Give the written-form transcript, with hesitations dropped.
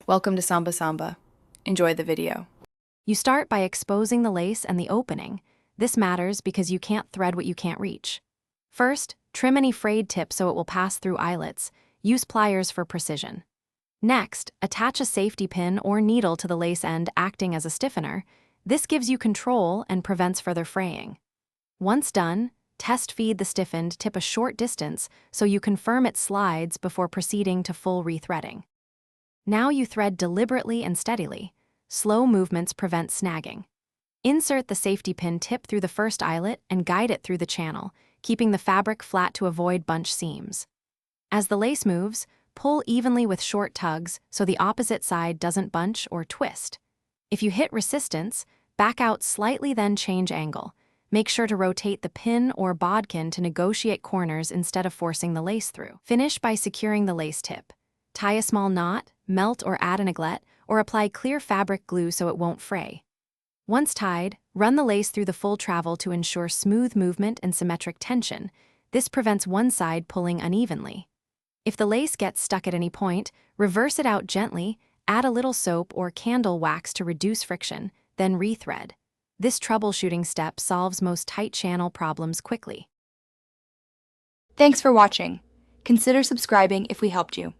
Welcome to Samba Samba. Enjoy the video. You start by exposing the lace and the opening. This matters because you can't thread what you can't reach. First, trim any frayed tip so it will pass through eyelets. Use pliers for precision. Next, attach a safety pin or needle to the lace end acting as a stiffener. This gives you control and prevents further fraying. Once done, test feed the stiffened tip a short distance so you confirm it slides before proceeding to full rethreading. Now you thread deliberately and steadily. Slow movements prevent snagging. Insert the safety pin tip through the first eyelet and guide it through the channel, keeping the fabric flat to avoid bunch seams. As the lace moves, pull evenly with short tugs so the opposite side doesn't bunch or twist. If you hit resistance, back out slightly then change angle. Make sure to rotate the pin or bodkin to negotiate corners instead of forcing the lace through. Finish by securing the lace tip. Tie a small knot, melt or add an eaglet, or apply clear fabric glue so it won't fray. Once tied, run the lace through the full travel to ensure smooth movement and symmetric tension. This prevents one side pulling unevenly. If the lace gets stuck at any point, reverse it out gently, add a little soap or candle wax to reduce friction, then rethread. This troubleshooting step solves most tight channel problems quickly. Thanks for watching. Consider subscribing if we helped you.